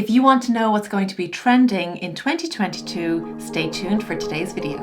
If you want to know what's going to be trending in 2022, stay tuned for today's video.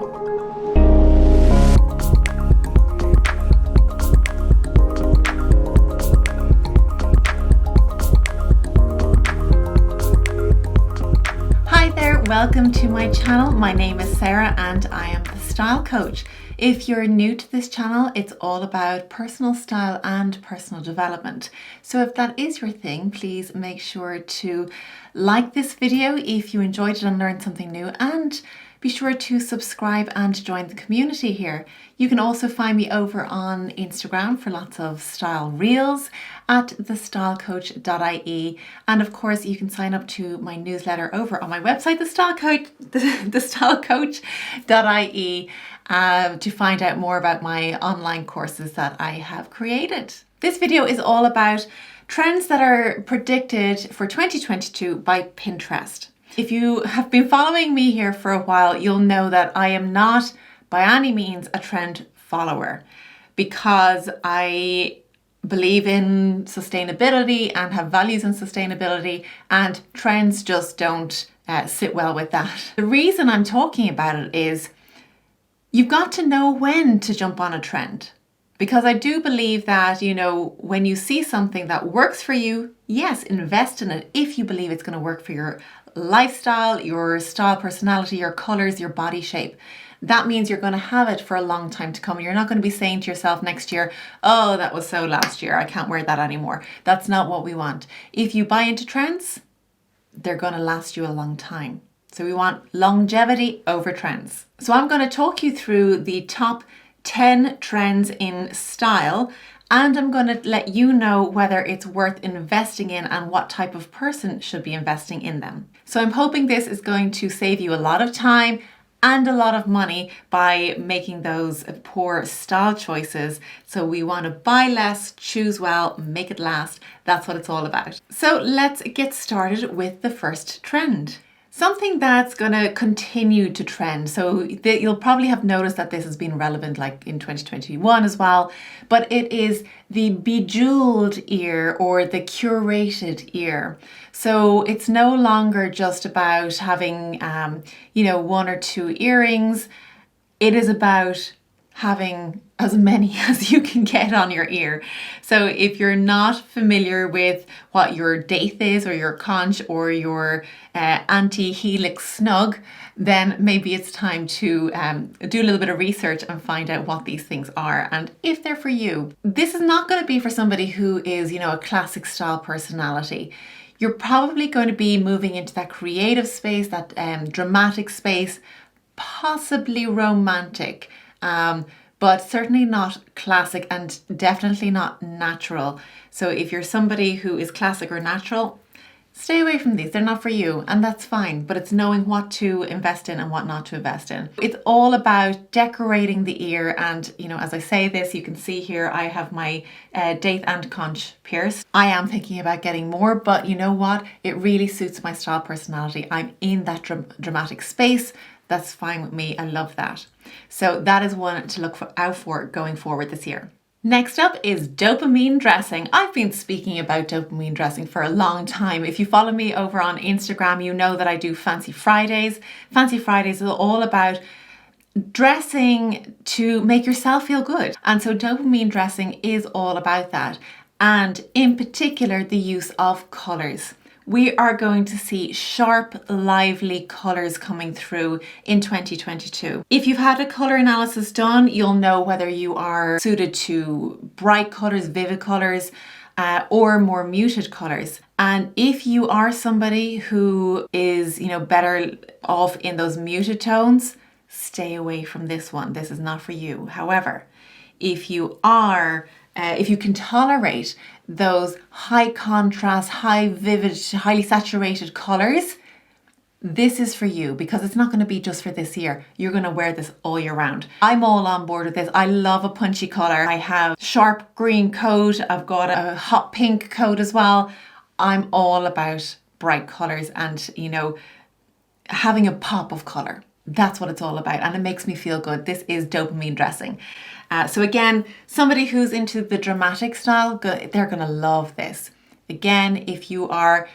Hi there, welcome to my channel. My name is Sarah and I am the style coach. If you're new to this channel, it's all about personal style and personal development. So if that is your thing, please make sure to like this video if you enjoyed it and learned something new, and be sure to subscribe and join the community here. You can also find me over on Instagram for lots of style reels at thestylecoach.ie, and of course you can sign up to my newsletter over on my website, thestylecoach.ie, to find out more about my online courses that I have created. This video is all about trends that are predicted for 2022 by Pinterest. If you have been following me here for a while, you'll know that I am not by any means a trend follower, because I believe in sustainability and have values in sustainability, and trends just don't sit well with that. The reason I'm talking about it is you've got to know when to jump on a trend. Because I do believe that, when you see something that works for you, yes, invest in it if you believe it's going to work for your lifestyle, your style, personality, your colors, your body shape. That means you're going to have it for a long time to come. You're not going to be saying to yourself next year, oh, that was so last year, I can't wear that anymore. That's not what we want. If you buy into trends, they're going to last you a long time. So we want longevity over trends. So I'm going to talk you through the top 10 trends in style, and I'm going to let you know whether it's worth investing in and what type of person should be investing in them. So I'm hoping this is going to save you a lot of time and a lot of money by making those poor style choices. So we want to buy less, choose well, make it last. That's what it's all about. So let's get started with the first trend. Something that's going to continue to trend. So you'll probably have noticed that this has been relevant like in 2021 as well, but it is the bejeweled ear or the curated ear. So it's no longer just about having, one or two earrings. It is about having as many as you can get on your ear. So if you're not familiar with what your daith is, or your conch, or your anti-helix snug, then maybe it's time to do a little bit of research and find out what these things are and if they're for you. This is not going to be for somebody who is, a classic style personality. You're probably going to be moving into that creative space, that dramatic space, possibly romantic, but certainly not classic and definitely not natural. So if you're somebody who is classic or natural, stay away from these. They're not for you, and that's fine, but it's knowing what to invest in and what not to invest in. It's all about decorating the ear, and as I say this, you can see here I have my daith and conch pierced. I am thinking about getting more, but you know what? It really suits my style personality. I'm in that dramatic space. That's fine with me. I love that. So that is one to look out for going forward this year. Next up is dopamine dressing. I've been speaking about dopamine dressing for a long time. If you follow me over on Instagram, you know that I do Fancy Fridays. Fancy Fridays is all about dressing to make yourself feel good. And so dopamine dressing is all about that. And in particular, the use of colors. We are going to see sharp, lively colours coming through in 2022. If you've had a colour analysis done, you'll know whether you are suited to bright colours, vivid colours, or more muted colours. And if you are somebody who is, better off in those muted tones, stay away from this one. This is not for you. However, if you can tolerate those high contrast, high vivid, highly saturated colors, this is for you, because it's not going to be just for this year. You're going to wear this all year round. I'm all on board with this. I love a punchy color. I have sharp green coat. I've got a hot pink coat as well. I'm all about bright colors and, having a pop of color. That's what it's all about, and it makes me feel good. This is dopamine dressing. So again, somebody who's into the dramatic style, they're going to love this. Again, if you are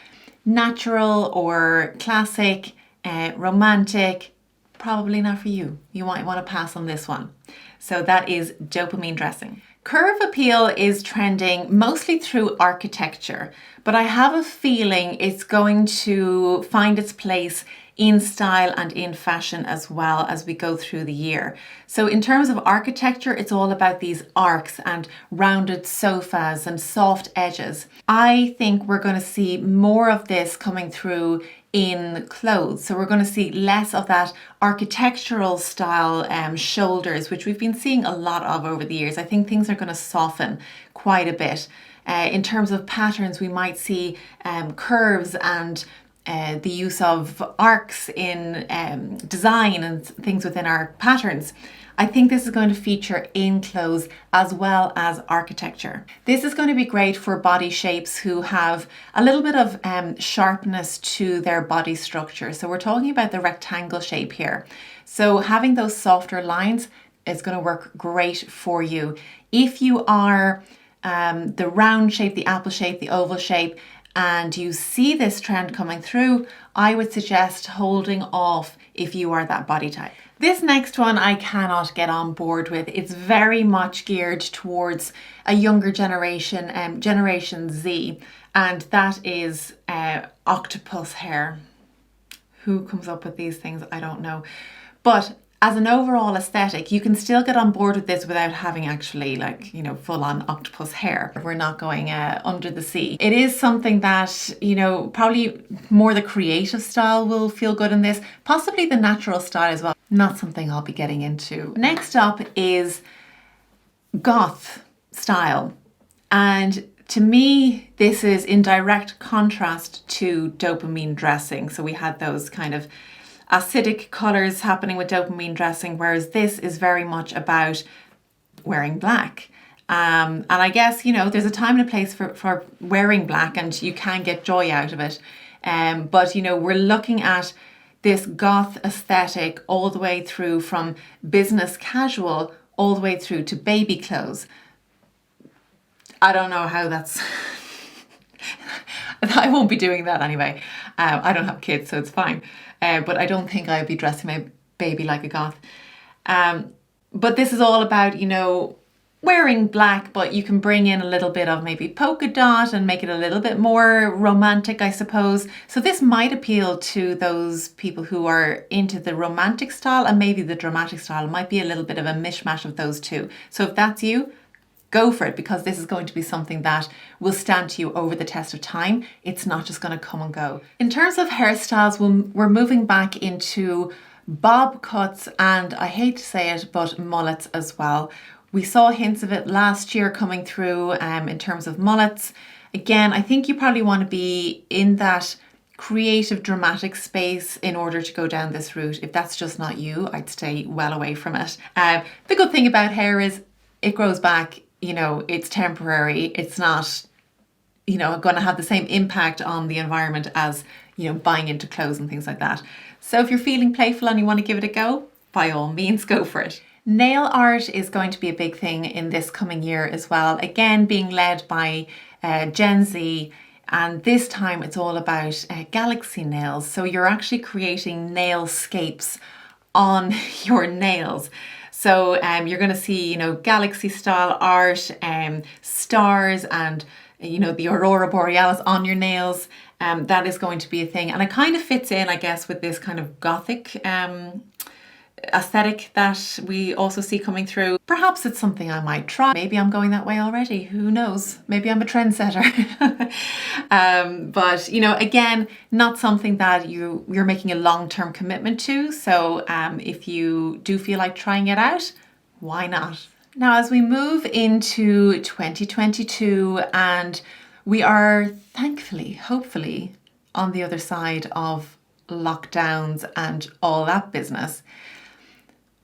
natural or classic, romantic, probably not for you. You might want to pass on this one. So that is dopamine dressing. Curve appeal is trending mostly through architecture, but I have a feeling it's going to find its place in style and in fashion as well as we go through the year. So in terms of architecture, it's all about these arcs and rounded sofas and soft edges. I think we're going to see more of this coming through in clothes. So we're going to see less of that architectural style shoulders, which we've been seeing a lot of over the years. I think things are going to soften quite a bit. In terms of patterns, we might see curves and the use of arcs in design and things within our patterns. I think this is going to feature in clothes as well as architecture. This is going to be great for body shapes who have a little bit of sharpness to their body structure. So we're talking about the rectangle shape here. So having those softer lines is going to work great for you. If you are the round shape, the apple shape, the oval shape, and you see this trend coming through, I would suggest holding off if you are that body type. This next one I cannot get on board with. It's very much geared towards a younger generation, Generation Z, and that is octopus hair. Who comes up with these things? I don't know. But as an overall aesthetic, you can still get on board with this without having actually full on octopus hair. We're not going under the sea. It is something that, probably more the creative style will feel good in this, possibly the natural style as well. Not something I'll be getting into. Next up is goth style. And to me, this is in direct contrast to dopamine dressing. So we had those kind of acidic colors happening with dopamine dressing, whereas this is very much about wearing black. And I guess, there's a time and a place for wearing black, and you can get joy out of it. But, we're looking at this goth aesthetic all the way through from business casual all the way through to baby clothes. I don't know how that's... I won't be doing that anyway. I don't have kids, so it's fine. But I don't think I'd be dressing my baby like a goth. But this is all about, wearing black, but you can bring in a little bit of maybe polka dot and make it a little bit more romantic, I suppose. So this might appeal to those people who are into the romantic style and maybe the dramatic style. It might be a little bit of a mishmash of those two. So if that's you, go for it, because this is going to be something that will stand to you over the test of time. It's not just going to come and go. In terms of hairstyles, we're moving back into bob cuts, and I hate to say it, but mullets as well. We saw hints of it last year coming through in terms of mullets. Again, I think you probably want to be in that creative, dramatic space in order to go down this route. If that's just not you, I'd stay well away from it. The good thing about hair is it grows back. It's temporary. It's not, going to have the same impact on the environment as, buying into clothes and things like that. So if you're feeling playful and you want to give it a go, by all means, go for it. Nail art is going to be a big thing in this coming year as well. Again, being led by Gen Z. And this time it's all about galaxy nails. So you're actually creating nailscapes on your nails. So you're going to see, galaxy style art, stars and, the aurora borealis on your nails. That is going to be a thing. And it kind of fits in, I guess, with this kind of gothic aesthetic that we also see coming through. Perhaps it's something I might try. Maybe I'm going that way already. Who knows? Maybe I'm a trendsetter. But again, not something that you're making a long-term commitment to. So if you do feel like trying it out, why not? Now, as we move into 2022 and we are thankfully, hopefully, on the other side of lockdowns and all that business,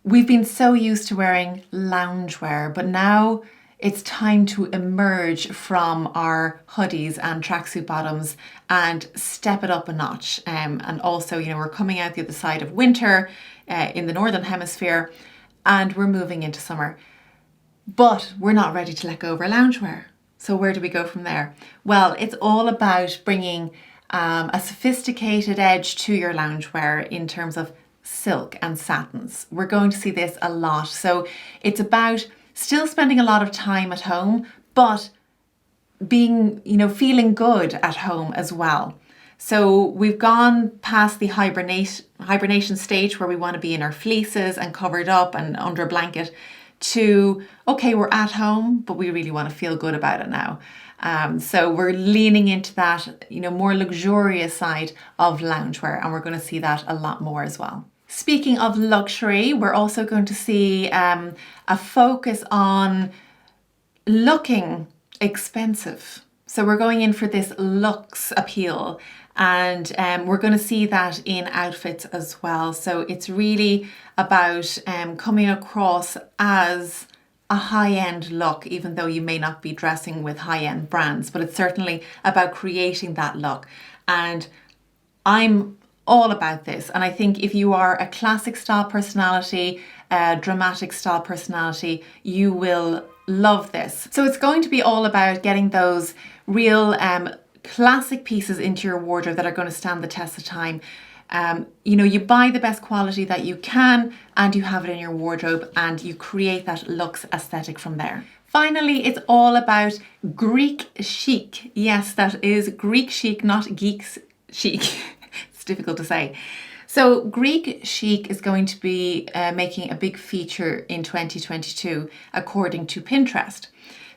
we've been so used to wearing loungewear, but now it's time to emerge from our hoodies and tracksuit bottoms and step it up a notch. And also, we're coming out the other side of winter in the Northern Hemisphere, and we're moving into summer. But we're not ready to let go of our loungewear. So where do we go from there? Well, it's all about bringing a sophisticated edge to your loungewear in terms of silk and satins. We're going to see this a lot. So it's about still spending a lot of time at home, but being, feeling good at home as well. So we've gone past the hibernation stage where we want to be in our fleeces and covered up and under a blanket to, okay, we're at home, but we really want to feel good about it now. So we're leaning into that, more luxurious side of loungewear, and we're going to see that a lot more as well. Speaking of luxury, we're also going to see a focus on looking expensive. So we're going in for this luxe appeal, and we're going to see that in outfits as well. So it's really about coming across as a high-end look, even though you may not be dressing with high-end brands, but it's certainly about creating that look. And I'm all about this. And I think if you are a classic style personality, a dramatic style personality, you will love this. So it's going to be all about getting those real classic pieces into your wardrobe that are going to stand the test of time. You buy the best quality that you can and you have it in your wardrobe and you create that luxe aesthetic from there. Finally, it's all about Greek chic. Yes, that is Greek chic, not geeks chic. It's difficult to say. So Greek chic is going to be making a big feature in 2022, according to Pinterest.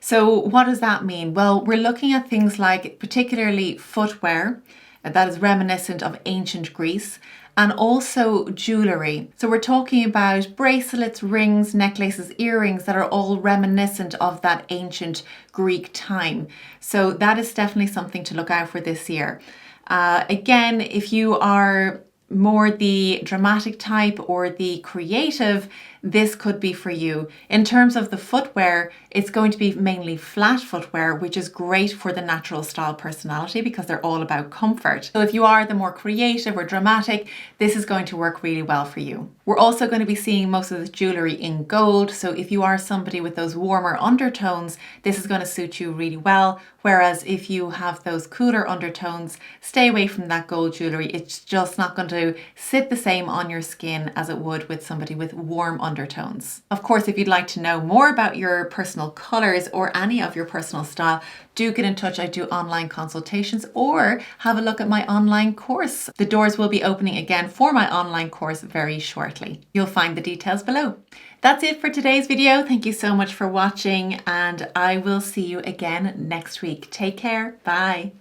So what does that mean? Well, we're looking at things like particularly footwear that is reminiscent of ancient Greece, and also jewellery. So we're talking about bracelets, rings, necklaces, earrings that are all reminiscent of that ancient Greek time. So that is definitely something to look out for this year. Again, if you are more the dramatic type or the creative, this could be for you. In terms of the footwear, it's going to be mainly flat footwear, which is great for the natural style personality because they're all about comfort. So if you are the more creative or dramatic, this is going to work really well for you. We're also going to be seeing most of the jewellery in gold. So if you are somebody with those warmer undertones, this is going to suit you really well. Whereas if you have those cooler undertones, stay away from that gold jewellery. It's just not going to sit the same on your skin as it would with somebody with warm undertones. Of course, if you'd like to know more about your personal colours or any of your personal style, do get in touch. I do online consultations, or have a look at my online course. The doors will be opening again for my online course very shortly. You'll find the details below. That's it for today's video. Thank you so much for watching, and I will see you again next week. Take care. Bye.